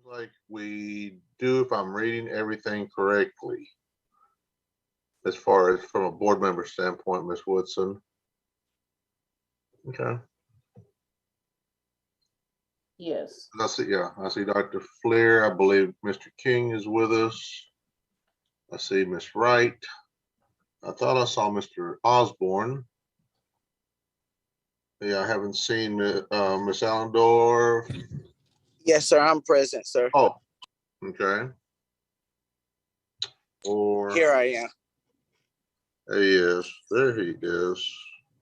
like we do, if I'm reading everything correctly, as far as from a board member standpoint, Ms. Woodson. Okay. Yes. I see Dr. Flair. I believe Mr. King is with us. I see Ms. Wright. I thought I saw Mr. Osborne. Yeah, I haven't seen Miss Allendorf. Yes, sir. I'm present, sir. Oh, okay. Or here I am. He is. There he is.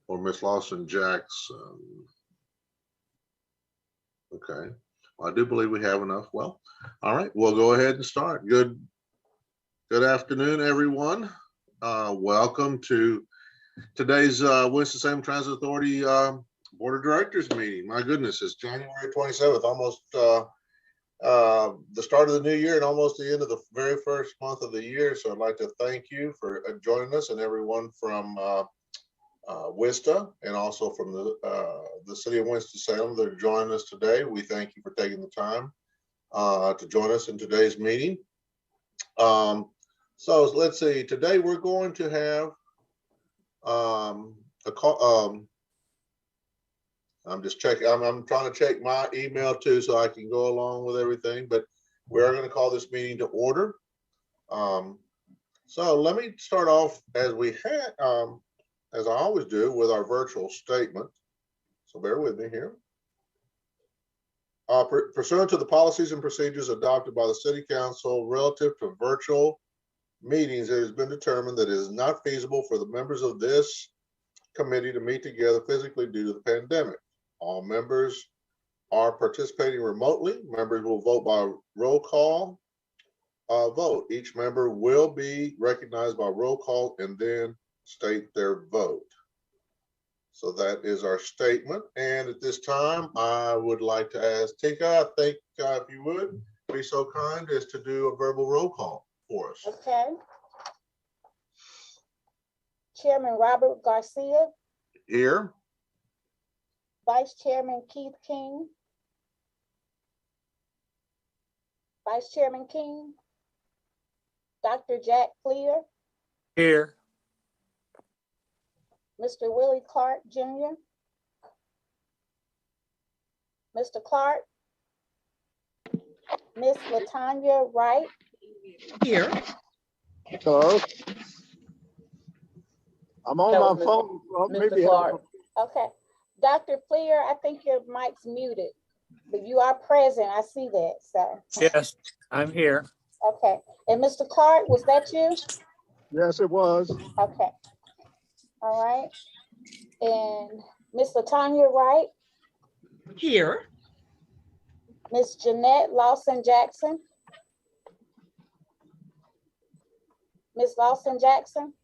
Or Miss Lawson Jackson. Okay. Well, I do believe we have enough. Well, all right. We'll go ahead and start. Good afternoon, everyone. Welcome to today's Winston-Salem Transit Authority Board of Directors meeting. My goodness, it's January 27th, almost the start of the new year and almost the end of the very first month of the year. So I'd like to thank you for joining us, and everyone from WSTA and also from the city of Winston-Salem that are joining us today. We thank you for taking the time to join us in today's meeting. So let's see, today we're going to have a call. I'm just checking. I'm trying to check my email too, so I can go along with everything. But we are going to call this meeting to order. So let me start off as we had, as I always do, with our virtual statement. So bear with me here. Pursuant to the policies and procedures adopted by the City Council relative to virtual meetings, it has been determined that it is not feasible for the members of this committee to meet together physically due to the pandemic. All members are participating remotely. Members will vote by roll call vote. Each member will be recognized by roll call and then state their vote. So that is our statement. And at this time, I would like to ask Tika, I think if you would be so kind as to do a verbal roll call for us. Okay. Chairman Robert Garcia. Here. Vice Chairman Keith King. Vice Chairman King. Dr. Jack Fleer. Here. Mr. Willie Clark Jr. Mr. Clark. Miss Latanya Wright. Here. Hello. I'm on my phone. Mr. Clark. Okay. Dr. Fleer, I think your mic's muted, but you are present. I see that. So. Yes, I'm here. Okay. And Mr. Clark, was that you? Yes, it was. Okay. All right. And Miss Latanya Wright. Here. Miss Jeanette Lawson Jackson. Miss Lawson Jackson.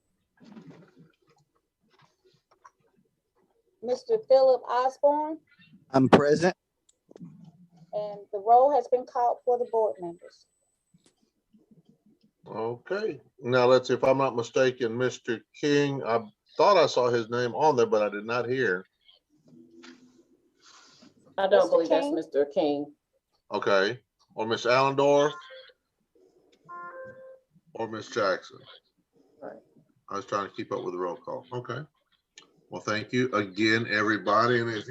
Mr. Philip Osborne. I'm present. And the roll has been called for the board members. Okay. Now let's see, if I'm not mistaken, Mr. King, I thought I saw his name on there, but I did not hear. I don't believe that's Mr. King. Okay. Or Miss Allendorf. Or Miss Jackson. Right. I was trying to keep up with the roll call. Okay. Well, thank you again, everybody. And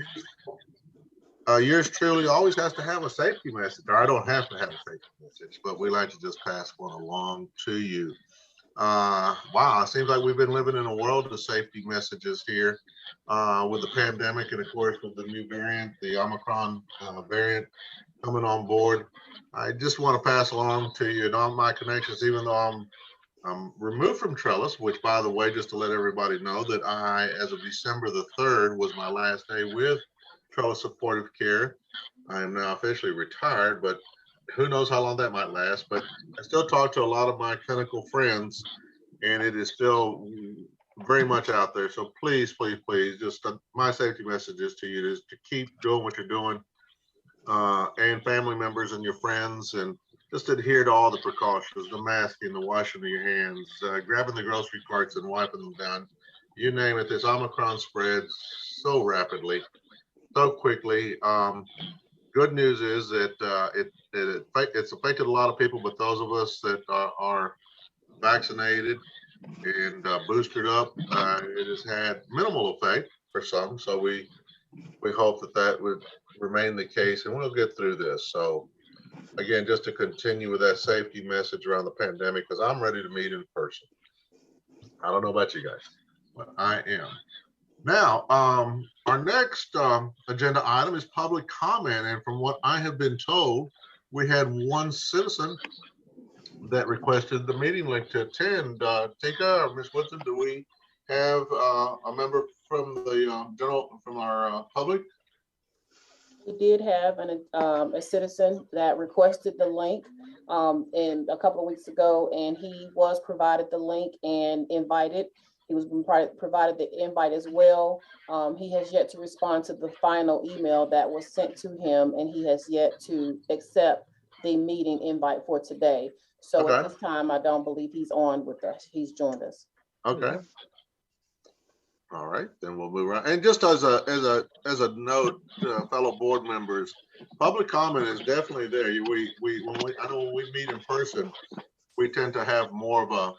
yours truly always has to have a safety message. Or I don't have to have a safety message, but we like to just pass one along to you. Wow, it seems like we've been living in a world of safety messages here with the pandemic, and of course with the new variant, the Omicron variant coming on board. I just want to pass along to you and all my connections, even though I'm removed from Trellis, which, by the way, just to let everybody know that I, as of December the 3rd, was my last day with Trellis Supportive Care. I am now officially retired, but who knows how long that might last. But I still talk to a lot of my clinical friends, and it is still very much out there. So please, please, please, just my safety messages to you is to keep doing what you're doing, and family members and your friends, and just adhere to all the precautions, the masking, the washing of your hands, grabbing the grocery carts and wiping them down. You name it, this Omicron spreads so rapidly, so quickly. Good news is that it's affected a lot of people, but those of us that are vaccinated and boosted up, it has had minimal effect for some. So we hope that would remain the case, and we'll get through this. So again, just to continue with that safety message around the pandemic, because I'm ready to meet in person. I don't know about you guys, but I am. Now, our next agenda item is public comment. And from what I have been told, we had one citizen that requested the meeting link to attend. Tika or Ms. Woodson, do we have a member from the from our public? We did have a citizen that requested the link in a couple of weeks ago, and he was provided the link and invited. He was provided the invite as well. He has yet to respond to the final email that was sent to him, and he has yet to accept the meeting invite for today. So Okay. At this time, I don't believe he's on with us. He's joined us. Okay. All right, then we'll move around. And just as a note, fellow board members, public comment is definitely there. I know when we meet in person, we tend to have more of a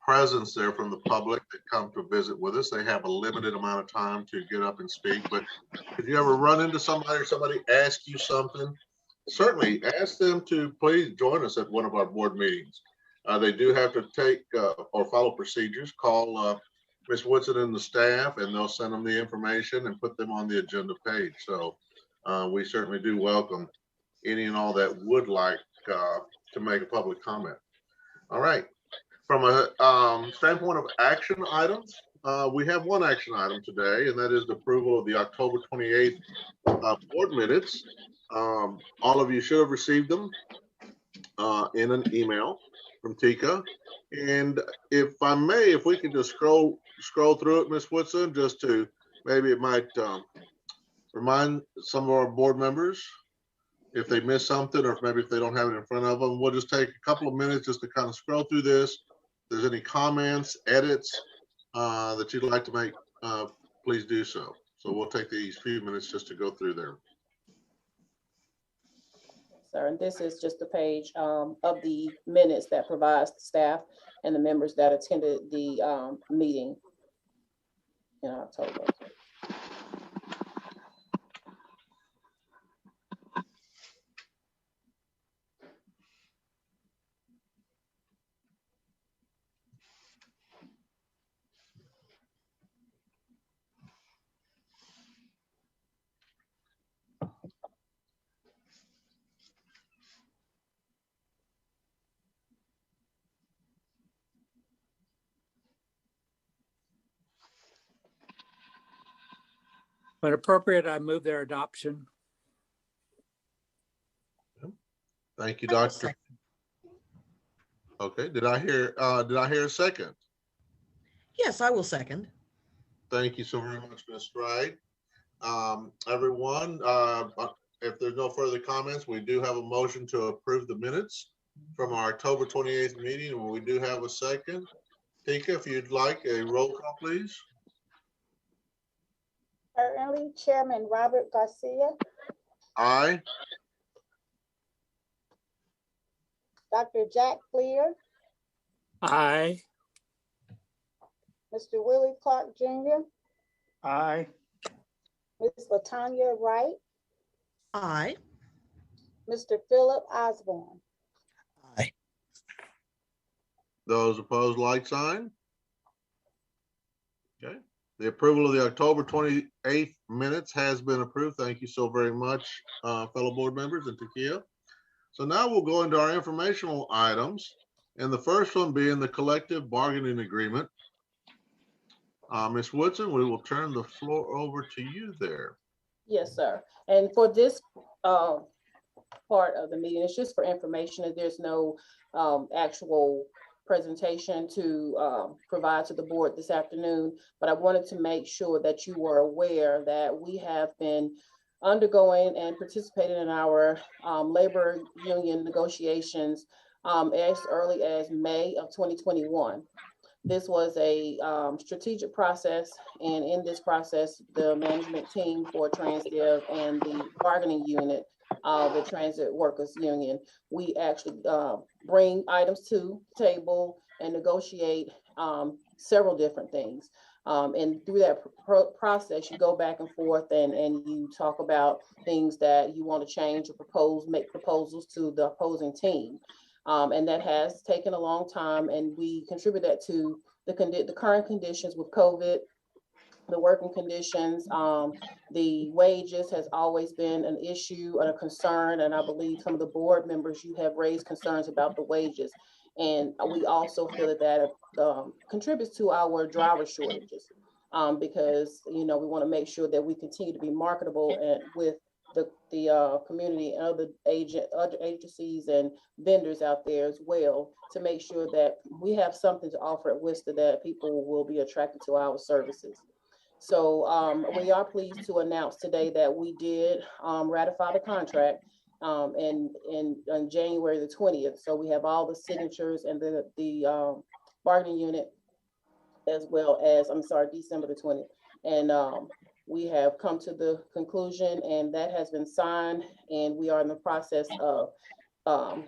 presence there from the public that come to visit with us. They have a limited amount of time to get up and speak. But if you ever run into somebody or somebody asks you something, certainly ask them to please join us at one of our board meetings. They do have to take or follow procedures. Call Ms. Woodson and the staff, and they'll send them the information and put them on the agenda page. So we certainly do welcome any and all that would like to make a public comment. All right. From a standpoint of action items, we have one action item today, and that is the approval of the October 28th board minutes. All of you should have received them in an email from Tika. And if I may, if we can just scroll through it, Ms. Woodson, just to maybe it might remind some of our board members if they missed something, or maybe if they don't have it in front of them. We'll just take a couple of minutes just to kind of scroll through this. If there's any comments, edits that you'd like to make, please do so. So we'll take these few minutes just to go through there. Sir, and this is just a page of the minutes that provides the staff and the members that attended the meeting in October. When appropriate, I move their adoption. Thank you, Doctor. Okay, did I hear a second? Yes, I will second. Thank you so very much, Ms. Wright. Everyone, if there's no further comments, we do have a motion to approve the minutes from our October 28th meeting, and we do have a second. Tika, if you'd like a roll call, please. Currently, Chairman Robert Garcia, Aye. Dr. Jack Clear, Aye. Mr. Willie Clark Jr., Aye. Ms. LaTanya Wright, Aye. Mr. Philip Osborne. Aye. Those opposed, like sign. Okay. The approval of the October 28th minutes has been approved. Thank you so very much, fellow board members and Takia. So now we'll go into our informational items, and the first one being the collective bargaining agreement. Ms. Woodson, we will turn the floor over to you there. Yes, sir. And for this part of the meeting, it's just for information. There's no actual presentation to provide to the board this afternoon, but I wanted to make sure that you were aware that we have been undergoing and participating in our labor union negotiations as early as May of 2021. This was a strategic process, and in this process, the management team for TransDev and the bargaining unit the Transit Workers Union. We actually bring items to the table and negotiate several different things. And through that process, you go back and forth and you talk about things that you want to change or propose, make proposals to the opposing team. And that has taken a long time, and we contribute that to the current conditions with COVID, the working conditions, the wages has always been an issue and a concern. And I believe some of the board members, you have raised concerns about the wages. And we also feel that that contributes to our driver shortages, because, you know, we want to make sure that we continue to be marketable and with the community and other agencies and vendors out there as well, to make sure that we have something to offer at Worcester that people will be attracted to our services. So we are pleased to announce today that we did ratify the contract on January the 20th. So we have all the signatures and the bargaining unit, as well as, December the 20th. And we have come to the conclusion, and that has been signed, and we are in the process of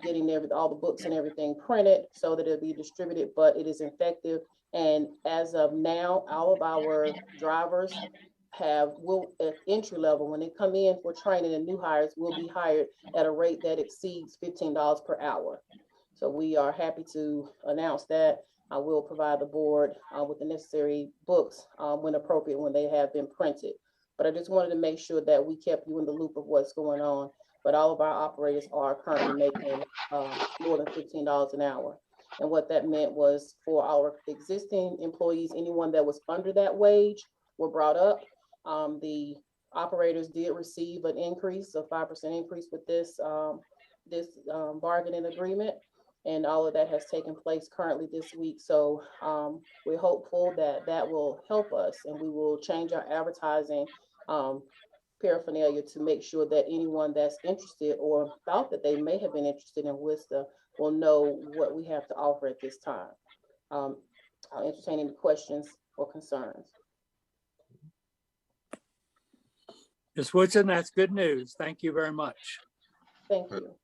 getting all the books and everything printed so that it'll be distributed, but it is effective. And as of now, all of our drivers will at entry level, when they come in for training, and new hires will be hired at a rate that exceeds $15 per hour. So we are happy to announce that. I will provide the board with the necessary books when appropriate, when they have been printed. But I just wanted to make sure that we kept you in the loop of what's going on. But all of our operators are currently making more than $15 an hour. And what that meant was, for our existing employees, anyone that was under that wage were brought up. The operators did receive an increase, a 5% increase with this bargaining agreement. And all of that has taken place currently this week. So we're hopeful that that will help us, and we will change our advertising paraphernalia to make sure that anyone that's interested or thought that they may have been interested in Worcester will know what we have to offer at this time. I'll entertain any questions or concerns. Ms. Woodson, that's good news. Thank you very much. Thank you.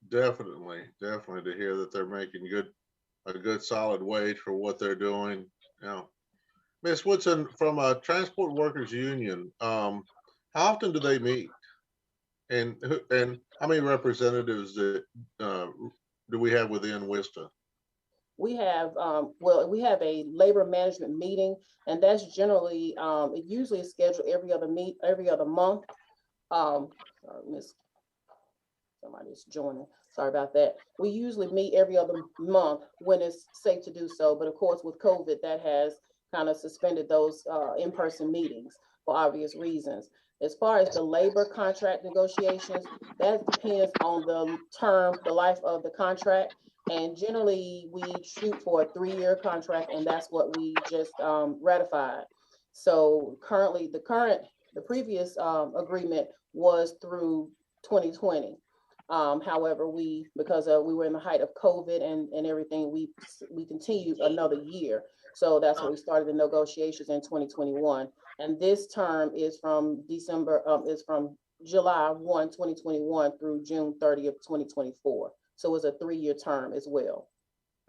Definitely to hear that they're making a good solid wage for what they're doing. Yeah. Ms. Woodson, from a Transport Workers Union, how often do they meet? And how many representatives do we have within WSTA? We have, we have a labor management meeting, and that's generally, it usually is scheduled every other month. Sorry, somebody's joining. Sorry about that. We usually meet every other month when it's safe to do so. But of course, with COVID, that has kind of suspended those in-person meetings for obvious reasons. As far as the labor contract negotiations, that depends on the term, the life of the contract. And generally, we shoot for a 3-year contract, and that's what we just ratified. So currently, the previous agreement was through 2020. However, because we were in the height of COVID and everything, we continued another year. So that's when we started the negotiations in 2021. And this term is from July 1, 2021 through June 30th, 2024. So it's a 3-year term as well.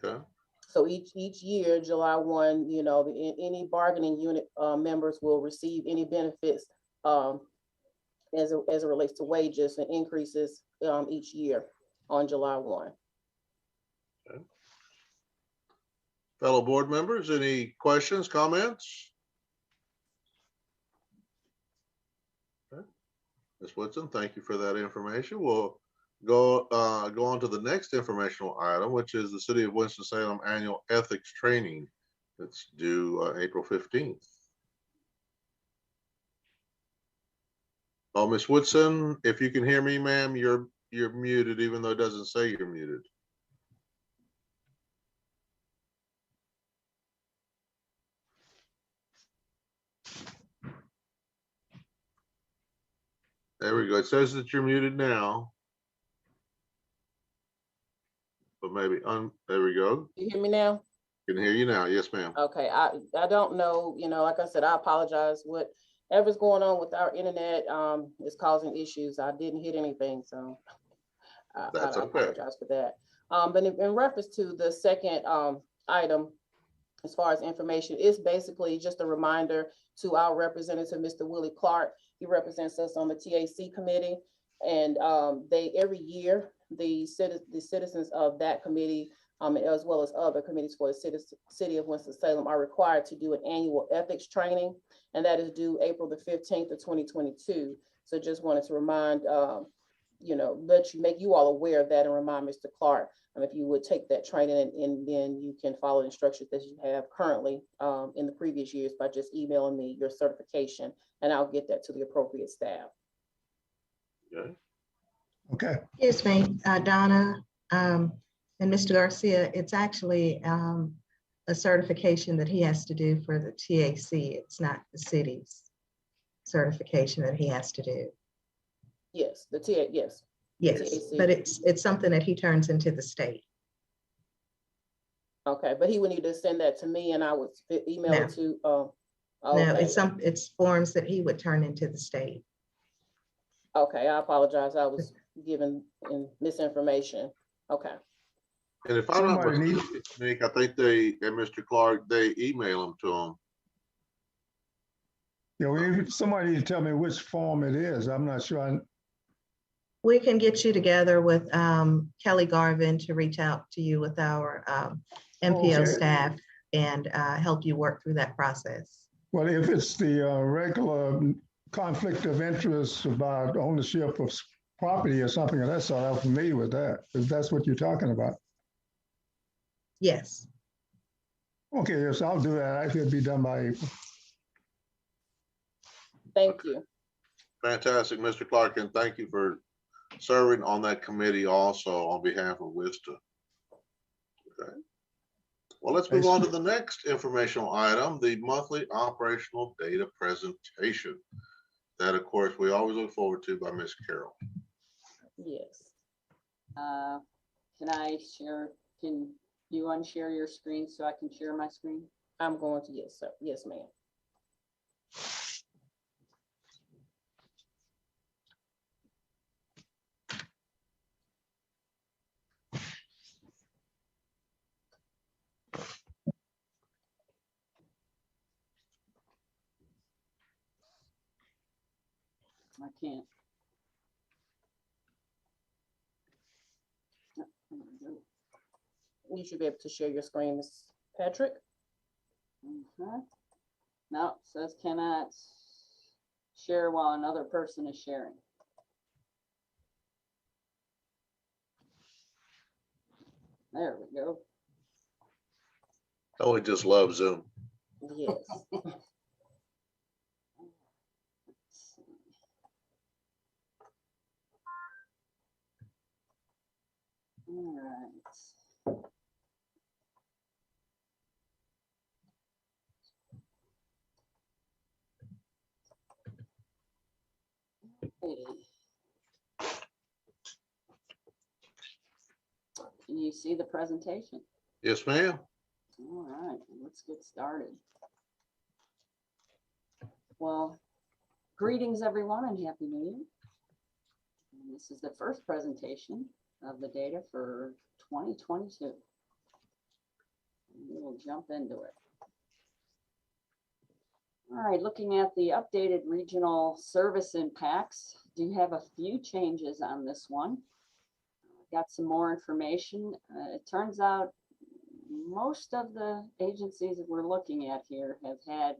Okay. So each year, July 1, any bargaining unit members will receive any benefits as it relates to wages and increases each year on July 1. Okay. Fellow board members, any questions, comments? Okay. Ms. Woodson, thank you for that information. We'll go on to the next informational item, which is the City of Winston-Salem Annual Ethics Training. It's due April 15th. Oh, Ms. Woodson, if you can hear me, ma'am, you're muted, even though it doesn't say you're muted. There we go. It says that you're muted now. But maybe there we go. You hear me now? Can hear you now. Yes, ma'am. Okay. I don't know, like I said, I apologize what whatever's going on with our internet is causing issues. I didn't hit anything, so I That's okay. apologize for that. But in reference to the second item, as far as information, it's basically just a reminder to our representative, Mr. Willie Clark. He represents us on the TAC committee, and they every year the citizens of that committee, as well as other committees for the city of Winston-Salem, are required to do an annual ethics training, and that is due April the 15th of 2022. So just wanted to remind, make you all aware of that and remind Mr. Clark, if you would take that training, and then you can follow the instructions that you have currently in the previous years by just emailing me your certification, and I'll get that to the appropriate staff. Okay. Okay. Excuse me, Donna and Mr. Garcia, it's actually a certification that he has to do for the TAC. It's not the city's certification that he has to do. Yes, yes. Yes, TAC. but it's something that he turns into the state. Okay, but he would need to send that to me, and I would email No. it to. No, Okay. it's forms that he would turn into the state. Okay, I apologize. I was given misinformation. Okay. And if I'm not Somebody needs- mistaken, Nick, I think and Mr. Clark, they email them to them. Yeah, well, somebody need to tell me which form it is. I'm not sure. We can get you together with Kelly Garvin to reach out to you with our MPO Okay. staff and help you work through that process. Well, if it's the regular conflict of interest about ownership of property or something of that sort, I'm familiar with that, if that's what you're talking about. Yes. Okay, yes, I'll do that. I should be done by April. Thank you. Fantastic, Mr. Clark, and thank you for serving on that committee also on behalf of WSTA. Okay. Well, let's move on to the next informational item, the monthly operational data presentation. That, of course, we always look forward to by Ms. Carroll. Yes. Can I share, can you unshare your screen so I can share my screen? I'm going to, yes, sir. Yes, ma'am. I can't. No, there we go. You should be able to share your screen, Ms. Patrick. No, it says cannot share while another person is sharing. There we go. Oh, we just love Zoom. Yes. All right. Okay. Can you see the presentation? Yes, ma'am. All right, let's get started. Well, greetings everyone and Happy New Year. And this is the first presentation of the data for 2022. We will jump into it. All right, looking at the updated regional service impacts, do have a few changes on this one. Got some more information. It turns out most of the agencies that we're looking at here have had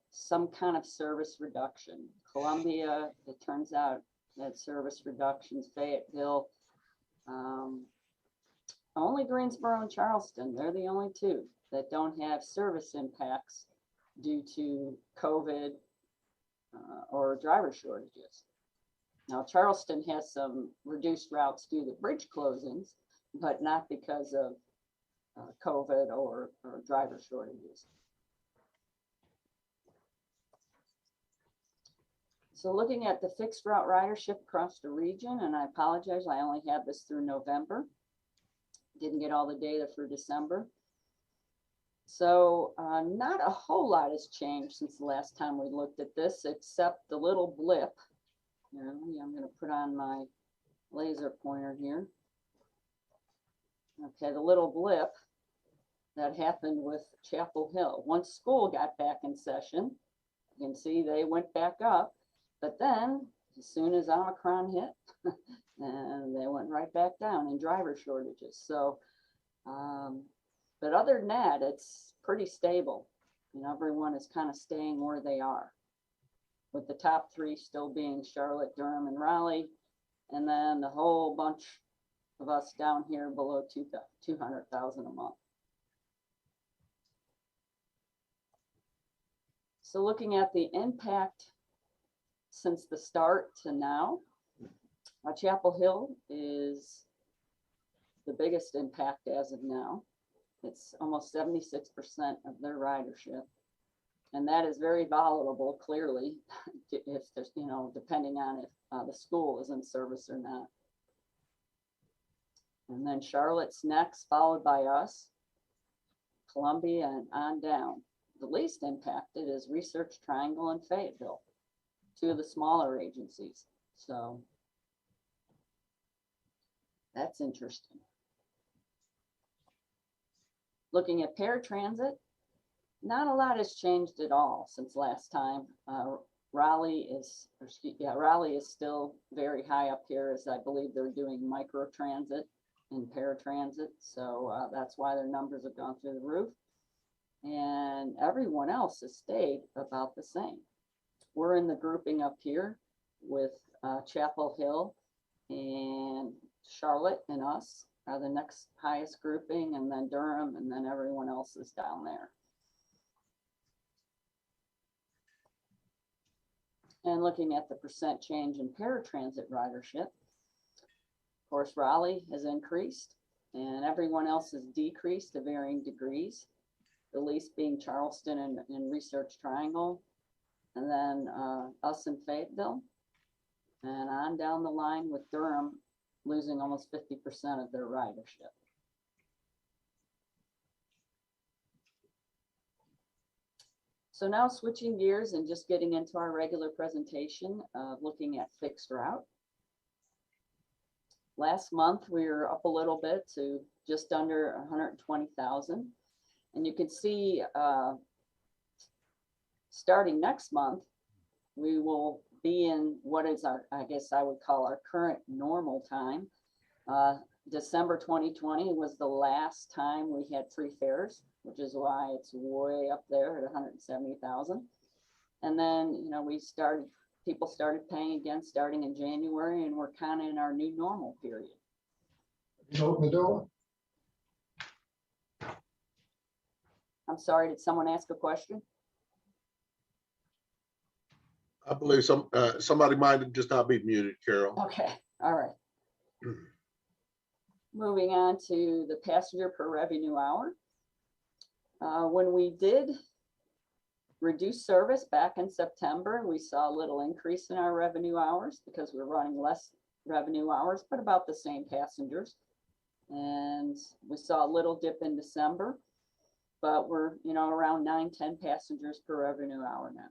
some kind of service reduction. Columbia, it turns out, had service reductions. Fayetteville, only Greensboro and Charleston, they're the only two that don't have service impacts due to COVID or driver shortages. Now, Charleston has some reduced routes due to bridge closings, but not because of COVID or driver shortages. So looking at the fixed route ridership across the region, and I apologize, I only have this through November. Didn't get all the data for December. So not a whole lot has changed since the last time we looked at this, except the little blip. Here, I'm going to put on my laser pointer here. Okay, the little blip that happened with Chapel Hill. Once school got back in session, you can see they went back up, but then as soon as Omicron hit, and they went right back down in driver shortages. So, but other than that, it's pretty stable. You know, everyone is kind of staying where they are, with the top three still being Charlotte, Durham, and Raleigh, and then the whole bunch of us down here below 200,000 a month. So looking at the impact since the start to now, Chapel Hill is the biggest impact as of now. It's almost 76% of their ridership. And that is very volatile, clearly, if there's, you know, depending on if the school is in service or not. And then Charlotte's next, followed by us, Columbia, and on down. The least impacted is Research Triangle and Fayetteville, two of the smaller agencies. So that's interesting. Looking at paratransit, not a lot has changed at all since last time. Raleigh is still very high up here, as I believe they're doing microtransit and paratransit. So that's why their numbers have gone through the roof. And everyone else has stayed about the same. We're in the grouping up here with Chapel Hill and Charlotte and us are the next highest grouping, and then Durham, and then everyone else is down there. And looking at the percent change in paratransit ridership, of course, Raleigh has increased and everyone else has decreased to varying degrees. The least being Charleston and Research Triangle, and then us in Fayetteville, and on down the line with Durham losing almost 50% of their ridership. So now switching gears and just getting into our regular presentation, looking at fixed route. Last month, we were up a little bit to just under 120,000. And you can see starting next month, we will be in what is our, I guess I would call our current normal time. December 2020 was the last time we had free fares, which is why it's way up there at 170,000. And then, you know, people started paying again starting in January, and we're kind of in our new normal period. Open the door. I'm sorry, did someone ask a question? I believe somebody might just not be muted, Carol. Okay, all right. Moving on to the passenger per revenue hour. When we did reduce service back in September, we saw a little increase in our revenue hours because we're running less revenue hours, but about the same passengers. And we saw a little dip in December, but we're, you know, around 9-10 passengers per revenue hour now.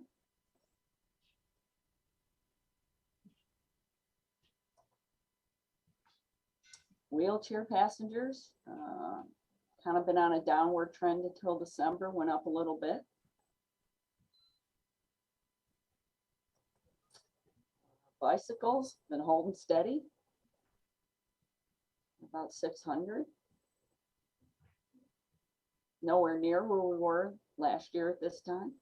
Wheelchair passengers, kind of been on a downward trend until December, went up a little bit. Bicycles, been holding steady, about 600. Nowhere near where we were last year at this time.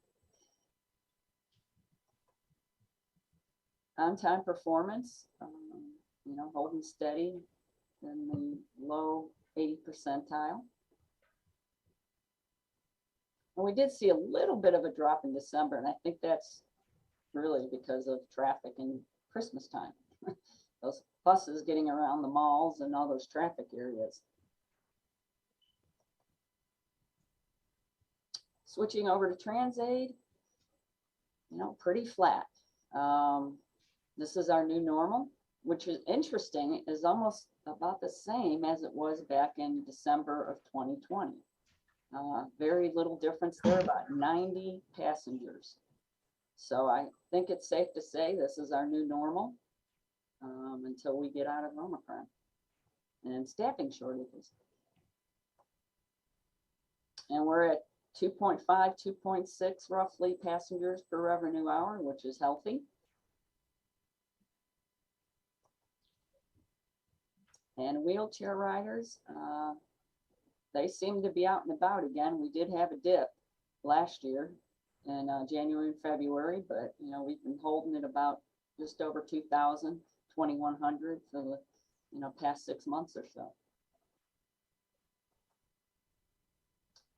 On-time performance, you know, holding steady in the low 80 percentile. And we did see a little bit of a drop in December, and I think that's really because of traffic and Christmas time. Those buses getting around the malls and all those traffic areas. Switching over to TransAid, you know, pretty flat. This is our new normal, which is interesting, is almost about the same as it was back in December of 2020. Very little difference there, about 90 passengers. So I think it's safe to say this is our new normal until we get out of Omicron and staffing shortages. And we're at 2.5, 2.6 roughly passengers per revenue hour, which is healthy. And wheelchair riders, they seem to be out and about again. We did have a dip last year in January and February, but you know, we've been holding it about just over 2,000, 2,100 for the past 6 months or so.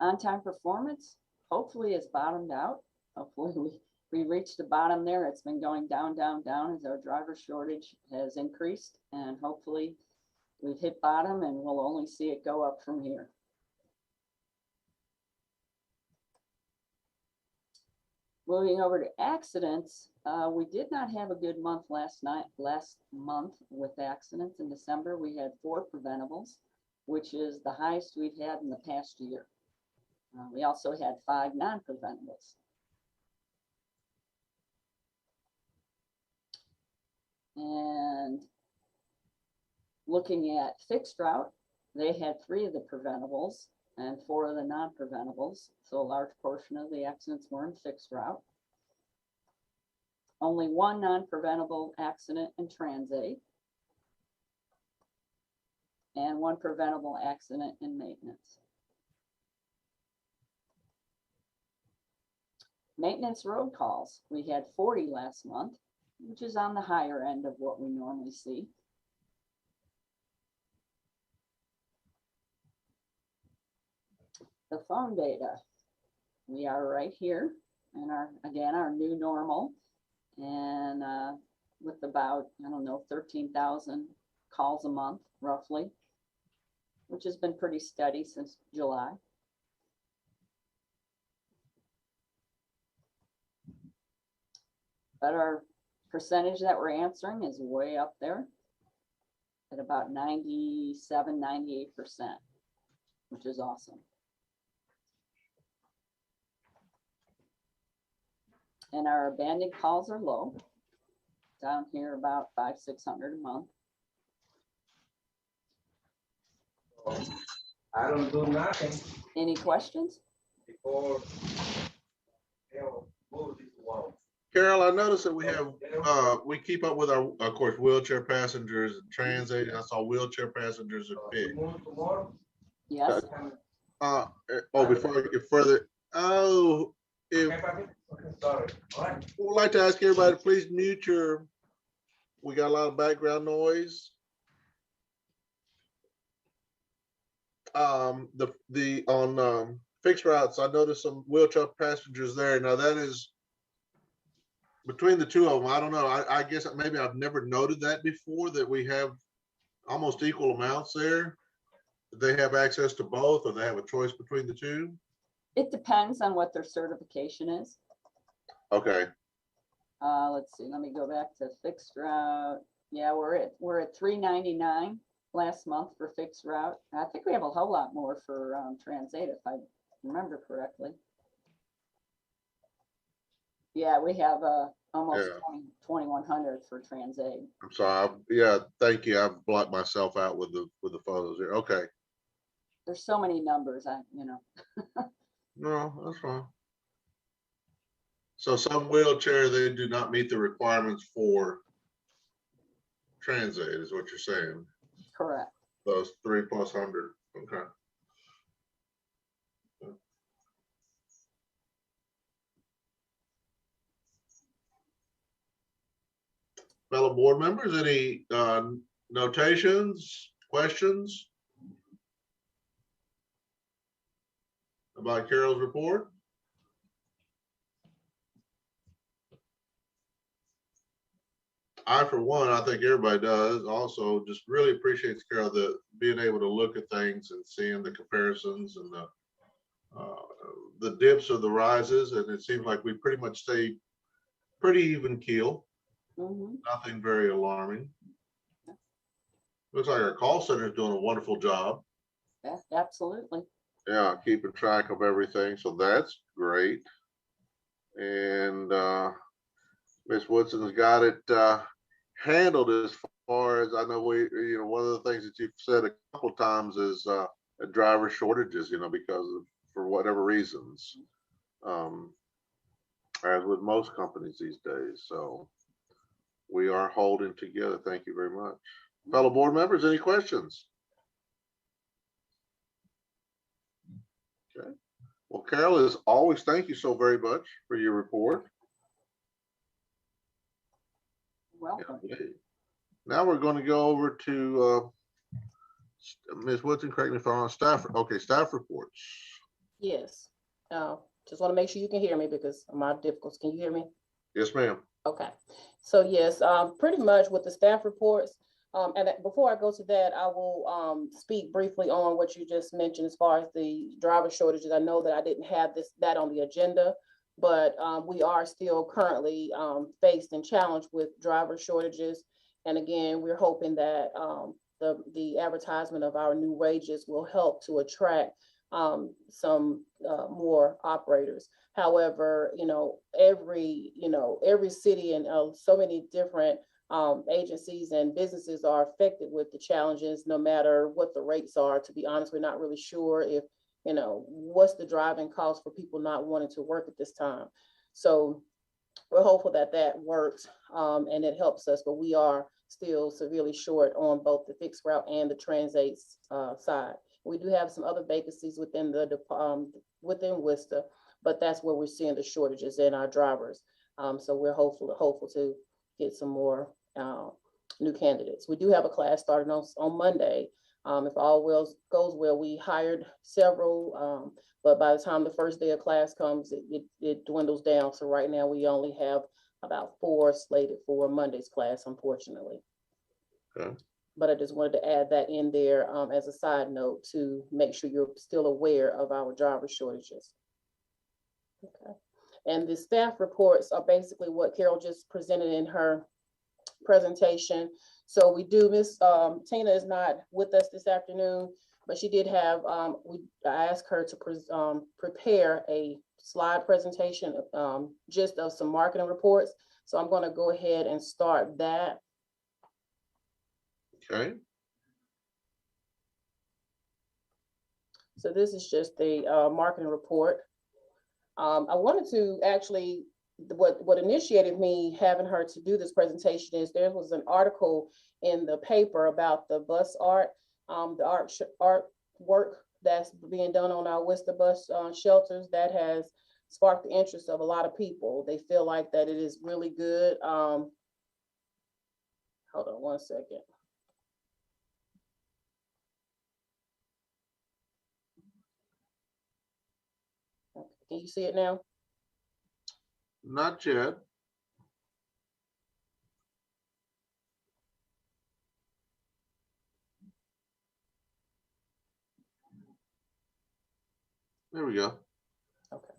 On-time performance, hopefully it's bottomed out. Hopefully we reached the bottom there. It's been going down, down, down as our driver shortage has increased, and hopefully we've hit bottom and we'll only see it go up from here. Moving over to accidents, we did not have a good month last month with accidents. In December, we had 4 preventables, which is the highest we've had in the past year. We also had 5 non-preventables. And looking at fixed route, they had 3 of the preventables and 4 of the non-preventables. So a large portion of the accidents were in fixed route. Only 1 non-preventable accident in Transaid, and 1 preventable accident in maintenance. Maintenance road calls, we had 40 last month, which is on the higher end of what we normally see. The phone data, we are right here in our new normal, and with about, I don't know, 13,000 calls a month roughly, which has been pretty steady since July. But our percentage that we're answering is way up there at about 97, 98%, which is awesome. And our abandoned calls are low, down here about 500-600 a month. I don't do nothing Any questions? before move this wall. Carol, I noticed that we have, we keep up with our, of course, wheelchair passengers and transit. I saw wheelchair passengers are big. Tomorrow? Yes. Before we get further, if Okay, sorry. All right. we'd like to ask everybody to please mute your, we got a lot of background noise. On fixed routes, I noticed some wheelchair passengers there. Now that is between the 2 of them. I don't know. I guess maybe I've never noted that before, that we have almost equal amounts there. They have access to both, or they have a choice between the 2. It depends on what their certification is. Okay. Let's see, let me go back to fixed route. Yeah, we're at $3.99 last month for fixed route. I think we have a whole lot more for Transaid, if I remember correctly. Yeah, we have almost 2,100 for Transaid. I'm sorry. Yeah, thank you. I've blocked myself out with the photos here. Okay. There's so many numbers, No, that's fine. So some wheelchair, they do not meet the requirements for Transaid, is what you're saying? Correct. Those 3 + 100. Okay. Fellow board members, any notations, questions about Carol's report? I, for one, I think everybody does, also just really appreciates Carol being able to look at things and seeing the comparisons and the dips of the rises, and it seems like we pretty much stay pretty even keel. Mm-hmm. Nothing very alarming. Looks like our call center is doing a wonderful job. Yeah, absolutely. Yeah, keeping track of everything. So that's great. And Ms. Woodson's got it handled as far as I know. One of the things that you've said a couple times is driver shortages, because of, for whatever reasons, as with most companies these days. So we are holding together. Thank you very much. Fellow board members, any questions? Okay. Well, Carol, as always, thank you so very much for your report. Welcome. Okay. Now we're going to go over to Ms. Woodson, correct me if I'm wrong, staff. Okay, staff reports. Yes. Just want to make sure you can hear me because of my difficulties. Can you hear me? Yes, ma'am. Okay. So yes, pretty much with the staff reports. Before I go to that, I will speak briefly on what you just mentioned as far as the driver shortages. I know that I didn't have that on the agenda, but we are still currently faced and challenged with driver shortages. And again, we're hoping that the advertisement of our new wages will help to attract some more operators. However, every city and so many different agencies and businesses are affected with the challenges, no matter what the rates are. To be honest, we're not really sure if, what's the driving cost for people not wanting to work at this time. So we're hopeful that that works and it helps us, but we are still severely short on both the fixed route and the Transait side. We do have some other vacancies within within WSTA, but that's where we're seeing the shortages in our drivers. So we're hopeful to get some more new candidates. We do have a class starting on Monday. If all goes well, we hired several, but by the time the first day of class comes, it dwindles down. So right now we only have about 4 slated for Monday's class, unfortunately. Okay. But I just wanted to add that in there as a side note to make sure you're still aware of our driver shortages. Okay. And the staff reports are basically what Carol just presented in her presentation. So we do, Miss Tina is not with us this afternoon, but she did have, I asked her to prepare a slide presentation just of some marketing reports. So I'm going to go ahead and start that. Okay. So this is just the marketing report. I wanted to actually, what initiated me having her to do this presentation is there was an article in the paper about the bus art, the art work that's being done on our WSTA bus shelters that has sparked the interest of a lot of people. They feel like that it is really good. Hold on one second. Can you see it now? Not yet. There we go. Okay.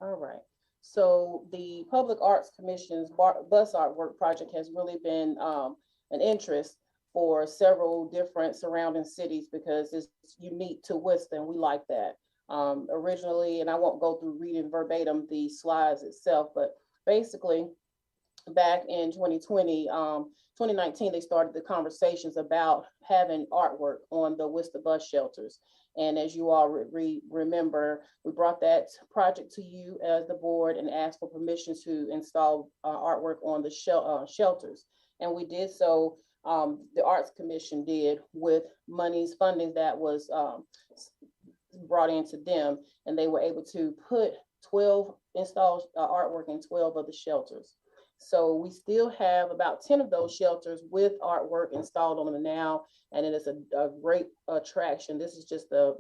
All right. So the Public Arts Commission's bus artwork project has really been an interest for several different surrounding cities because it's unique to WSTA, and we like that. Originally, and I won't go through reading verbatim the slides itself, but basically back in 2019, they started the conversations about having artwork on the WSTA bus shelters. And as you all remember, we brought that project to you as the board and asked for permission to install artwork on the shelters. And we did so, the Arts Commission did with funding that was brought into them, and they were able to put 12 installed artwork in 12 of the shelters. So we still have about 10 of those shelters with artwork installed on them now, and it is a great attraction. This is just a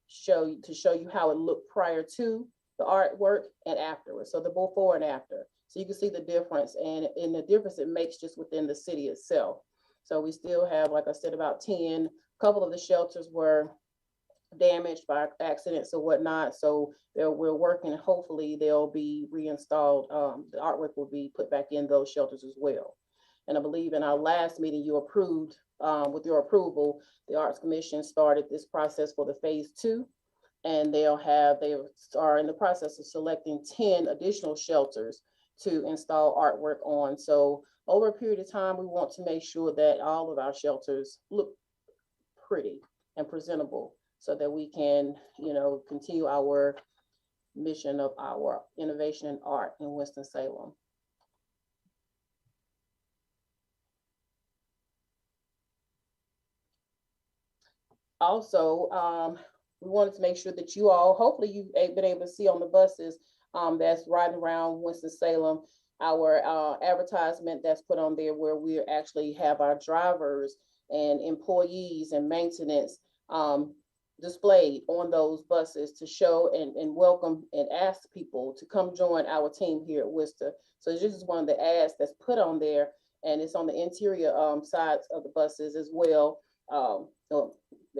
show you how it looked prior to the artwork and afterwards. So the before and after. So you can see the difference and the difference it makes just within the city itself. So we still have, like I said, about 10. A couple of the shelters were damaged by accidents or whatnot. So we're working, hopefully they'll be reinstalled. The artwork will be put back in those shelters as well. And I believe in our last meeting, you approved with your approval, the Arts Commission started this process for the phase 2. And they are in the process of selecting 10 additional shelters to install artwork on. So over a period of time, we want to make sure that all of our shelters look pretty and presentable so that we can, continue our mission of our innovation in art in Winston-Salem. Also, we wanted to make sure that you all, hopefully you've been able to see on the buses that's riding around Winston-Salem, our advertisement that's put on there where we actually have our drivers and employees and maintenance displayed on those buses to show and welcome and ask people to come join our team here at WSTA. So this is one of the ads that's put on there, and it's on the interior sides of the buses as well.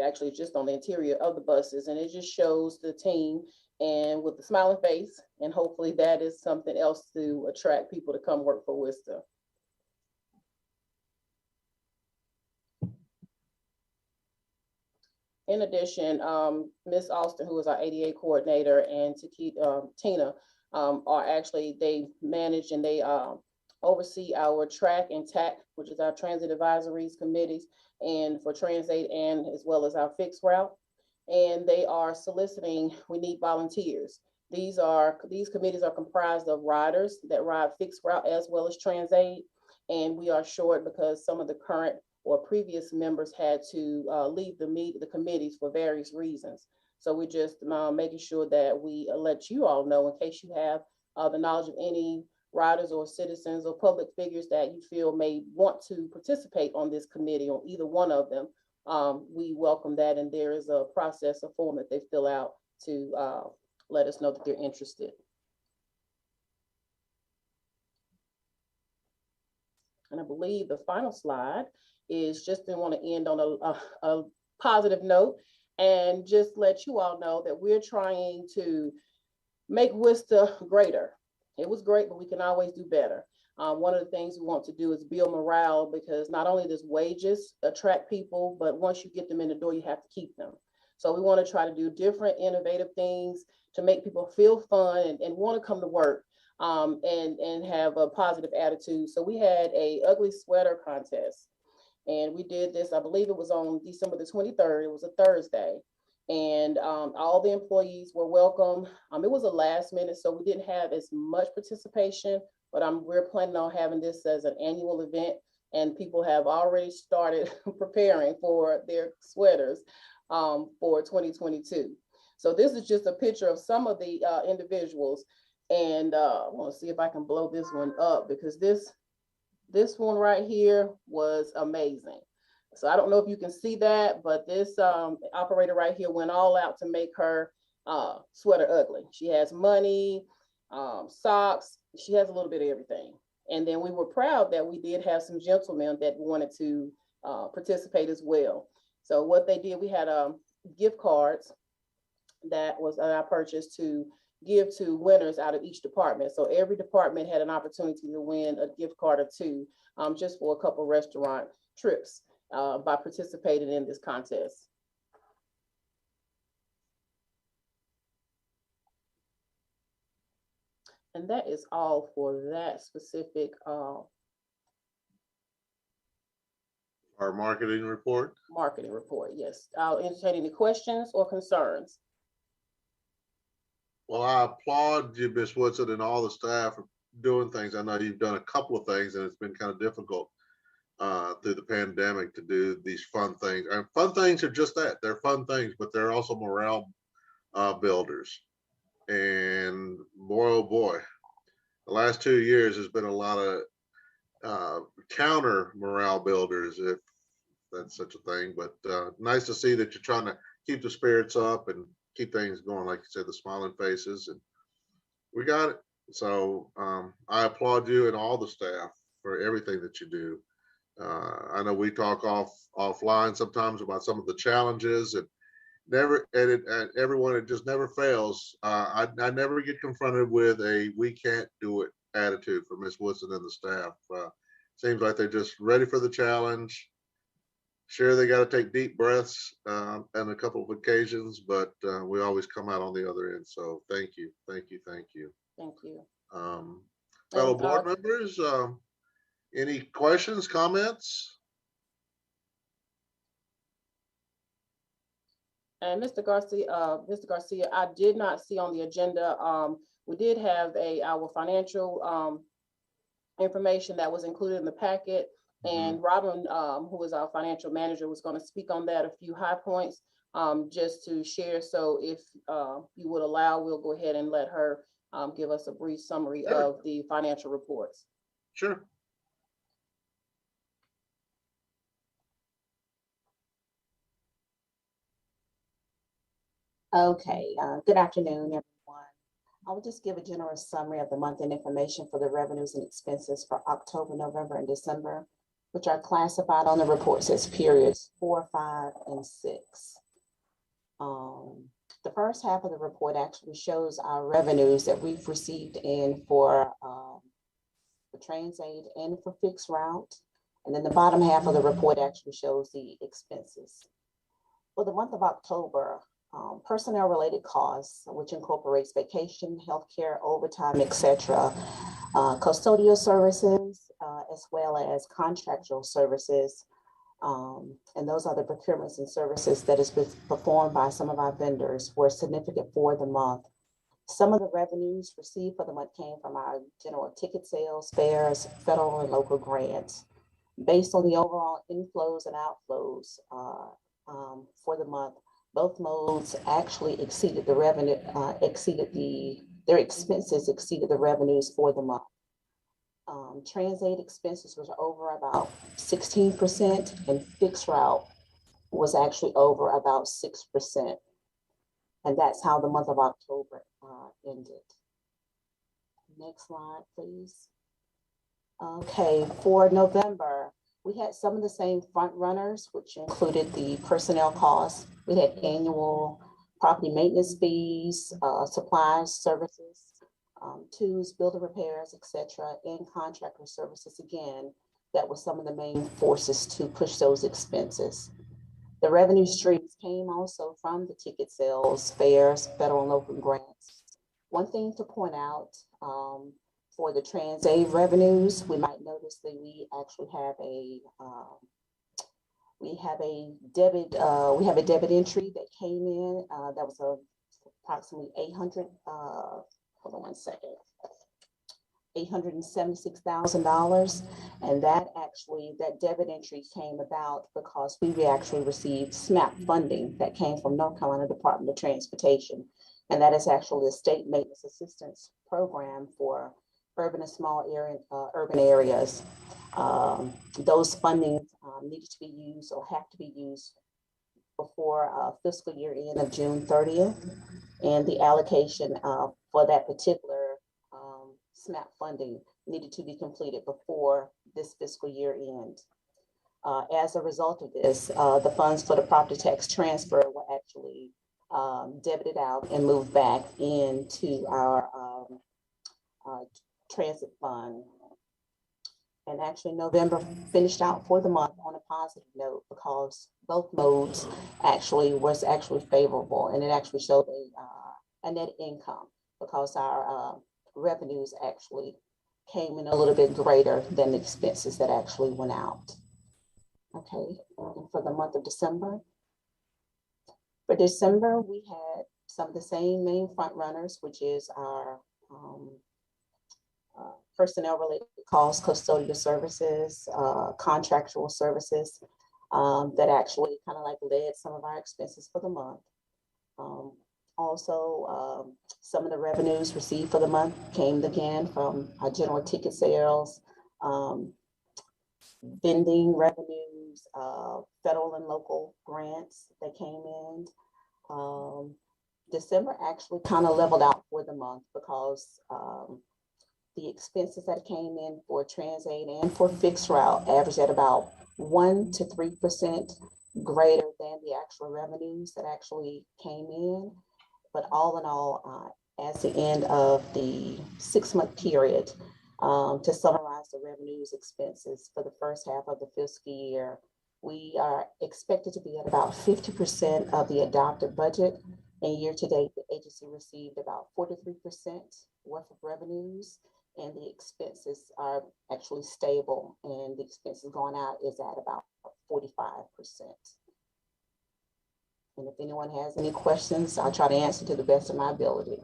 Actually just on the interior of the buses, and it just shows the team and with the smiling face, and hopefully that is something else to attract people to come work for WSTA. In addition, Ms. Austin, who is our ADA coordinator, and Tina they manage and they oversee our track and TAC, which is our transit advisories committees, and for Transaid, and as well as our fixed route. And they are soliciting, we need volunteers. These committees are comprised of riders that ride fixed route as well as Transaid. And we are short because some of the current or previous members had to leave the committees for various reasons. So we're just making sure that we let you all know, in case you have the knowledge of any riders or citizens or public figures that you feel may want to participate on this committee, on either one of them. We welcome that, and there is a process, a form that they fill out to let us know that they're interested. And I believe the final slide is just I want to end on a positive note and just let you all know that we're trying to make WSTA greater. It was great, but we can always do better. One of the things we want to do is build morale, because not only does wages attract people, but once you get them in the door, you have to keep them. So we want to try to do different innovative things to make people feel fun and want to come to work and have a positive attitude. So we had a ugly sweater contest, and we did this, I believe it was on December the 23rd. It was a Thursday. And all the employees were welcome. It was a last minute, so we didn't have as much participation, but we're planning on having this as an annual event, and people have already started preparing for their sweaters for 2022. So this is just a picture of some of the individuals, and I want to see if I can blow this one up, because this one right here was amazing. So I don't know if you can see that, but this operator right here went all out to make her sweater ugly. She has money, socks, she has a little bit of everything. And then we were proud that we did have some gentlemen that wanted to participate as well. So what they did, we had gift cards that I purchased to give to winners out of each department. So every department had an opportunity to win a gift card or two just for a couple restaurant trips. By participating in this contest. And that is all for that specific our marketing report. Marketing report, yes. I'll entertain any questions or concerns. Well, I applaud you, Ms. Woodson, and all the staff for doing things. I know you've done a couple of things, and it's been kind of difficult through the pandemic to do these fun things. And fun things are just that. They're fun things, but they're also morale builders. And boy, oh boy, the last 2 years has been a lot of counter morale builders, if that's such a thing. But nice to see that you're trying to keep the spirits up and keep things going, like you said, the smiling faces, and we got it. So I applaud you and all the staff for everything that you do. I know we talk offline sometimes about some of the challenges, and everyone, it just never fails. I never get confronted with a "we can't do it" attitude from Ms. Woodson and the staff. Seems like they're just ready for the challenge, Sure, they got to take deep breaths on a couple of occasions, but we always come out on the other end. So thank you, thank you, thank you. Thank you. Fellow And, board members, any questions, comments? And Mr. Garcia, I did not see on the agenda, we did have our financial information that was included in the packet. And Robin, who is our financial manager, was going to speak on that, a few high points, just to share. So if you would allow, we'll go ahead and let her give us a brief summary of the financial reports. Sure. Okay, good afternoon, everyone. I will just give a general summary of the month-end information for the revenues and expenses for October, November, and December, which are classified on the reports as periods 4, 5, and 6. The first half of the report actually shows our revenues that we've received in for Transaid and for fixed route. And then the bottom half of the report actually shows the expenses. For the month of October, personnel-related costs, which incorporates vacation, healthcare, overtime, etc., custodial services, as well as contractual services, and those are the procurements and services that is performed by some of our vendors, were significant for the month. Some of the revenues received for the month came from our general ticket sales, fares, federal and local grants. Based on the overall inflows and outflows for the month, both modes actually exceeded the revenue, their expenses exceeded the revenues for the month. Transaid expenses was over about 16%, and fixed route was actually over about 6%. And that's how the month of October ended. Next slide, please. Okay, for November, we had some of the same front runners, which included the personnel costs. We had annual property maintenance fees, supplies, services, tools, builder repairs, etc., and contractor services. Again, that was some of the main forces to push those expenses. The revenue streams came also from the ticket sales, fares, federal and local grants. One thing to point out, for the Transaid revenues, we might notice that we actually have a debit entry that came in that was approximately $876,000, and that debit entry came about because we actually received SNAP funding that came from North Carolina Department of Transportation, and that is actually the state maintenance assistance program for urban and small urban areas. Those fundings needed to be used or have to be used before fiscal year end of June 30th, and the allocation for that particular SNAP funding needed to be completed before this fiscal year end. As a result of this, the funds for the property tax transfer were actually debited out and moved back into our transit fund. And actually November finished out for the month on a positive note because both modes was favorable, and it actually showed a net income because our revenues actually came in a little bit greater than the expenses that actually went out. Okay, and for the month of December. For December, we had some of the same main front runners, which is our personnel related costs, custodial services, contractual services that actually kind of like led some of our expenses for the month. Also, some of the revenues received for the month came again from our general ticket sales, vending revenues, federal and local grants that came in. December actually kind of leveled out for the month because the expenses that came in for Transaid and for fixed route averaged at about 1 to 3% greater than the actual revenues that actually came in. But all in all, at the end of the 6-month period, to summarize the revenues expenses for the first half of the fiscal year, We are expected to be at about 50% of the adopted budget. And year to date, the agency received about 43% worth of revenues, and the expenses are actually stable, and the expenses going out is at about 45%. And if anyone has any questions, I'll try to answer to the best of my ability.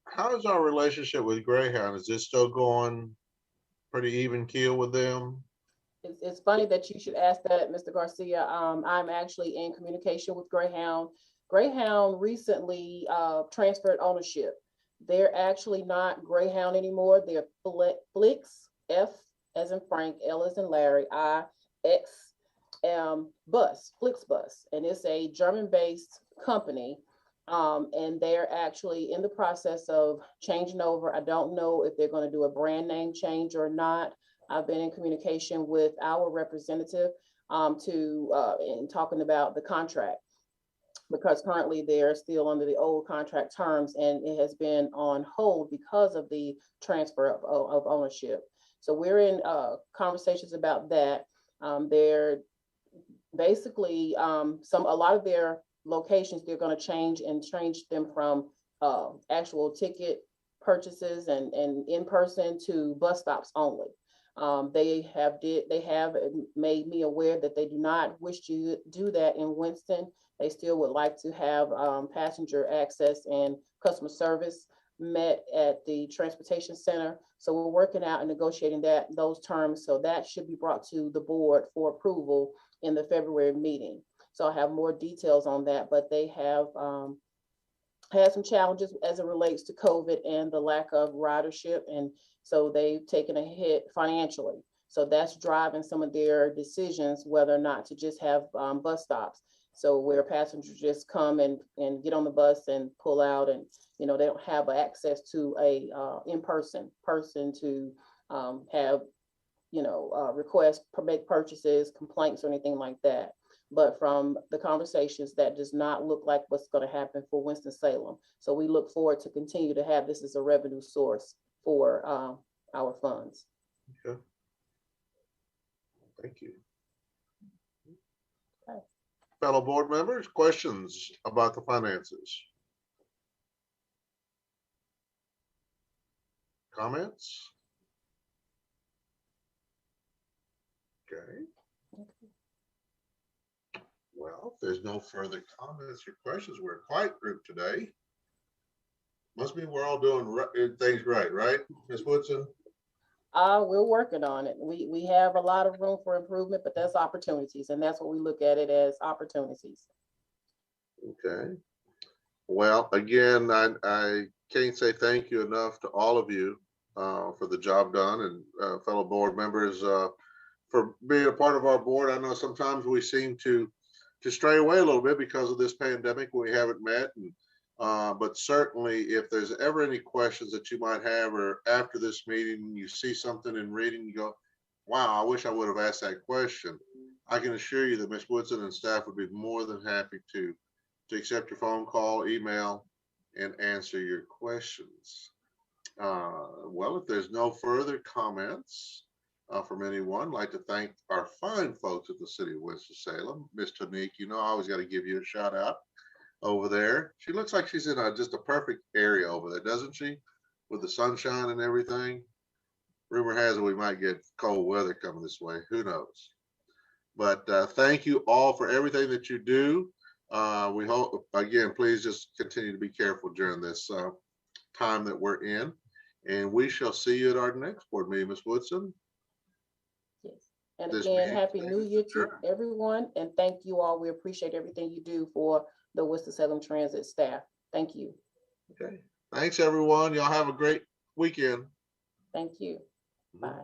How is our relationship with Greyhound? Is it still going pretty even keel with them? It's funny that you should ask that, Mr. Garcia. I'm actually in communication with Greyhound. Greyhound recently transferred ownership. They're actually not Greyhound anymore. They're Flix, F as in Frank, L as in Larry, I, X, Bus, Flixbus. And it's a German-based company. And they're actually in the process of changing over. I don't know if they're going to do a brand name change or not. I've been in communication with our representative in talking about the contract, because currently they're still under the old contract terms, and it has been on hold because of the transfer of ownership. So we're in conversations about that. They're basically a lot of their locations, they're going to change them from actual ticket purchases and in person to bus stops only. They have made me aware that they do not wish to do that in Winston. They still would like to have passenger access and customer service met at the transportation center. So we're working out and negotiating those terms. So that should be brought to the board for approval in the February meeting. So I'll have more details on that, but they have had some challenges as it relates to COVID and the lack of ridership. And so they've taken a hit financially. So that's driving some of their decisions, whether or not to just have bus stops. So where passengers just come and get on the bus and pull out, and they don't have access to a in-person person to have requests, make purchases, complaints, or anything like that. But from the conversations, that does not look like what's going to happen for Winston-Salem. So we look forward to continue to have this as a revenue source for our funds. Okay. Thank you. Okay. Fellow board members, questions about the finances? Comments? Okay. Well, if there's no further comments or questions, we're a quiet group today. Must mean we're all doing things right, Ms. Woodson? We're working on it. We have a lot of room for improvement, but that's opportunities, and that's what we look at it as, opportunities. Okay. Well, again, I can't say thank you enough to all of you for the job done, and fellow board members for being a part of our board. I know sometimes we seem to stray away a little bit because of this pandemic. We haven't met, but certainly if there's ever any questions that you might have, or after this meeting you see something in reading, you go, wow, I wish I would have asked that question. I can assure you that Ms. Woodson and staff would be more than happy to accept your phone call, email, and answer your questions. Well, if there's no further comments from anyone, I'd like to thank our fine folks at the City of Winston-Salem. Ms. Tanique, I always got to give you a shout out over there. She looks like she's in just a perfect area over there, doesn't she? With the sunshine and everything. Rumor has it we might get cold weather coming this way. Who knows? But thank you all for everything that you do. We hope, again, please just continue to be careful during this time that we're in. And we shall see you at our next board meeting, Ms. Woodson. Yes. And again, Happy New Year to everyone. And thank you all. We appreciate everything you do for the Winston-Salem Transit staff. Thank you. Okay. Thanks, everyone. Y'all have a great weekend. Thank you. Bye.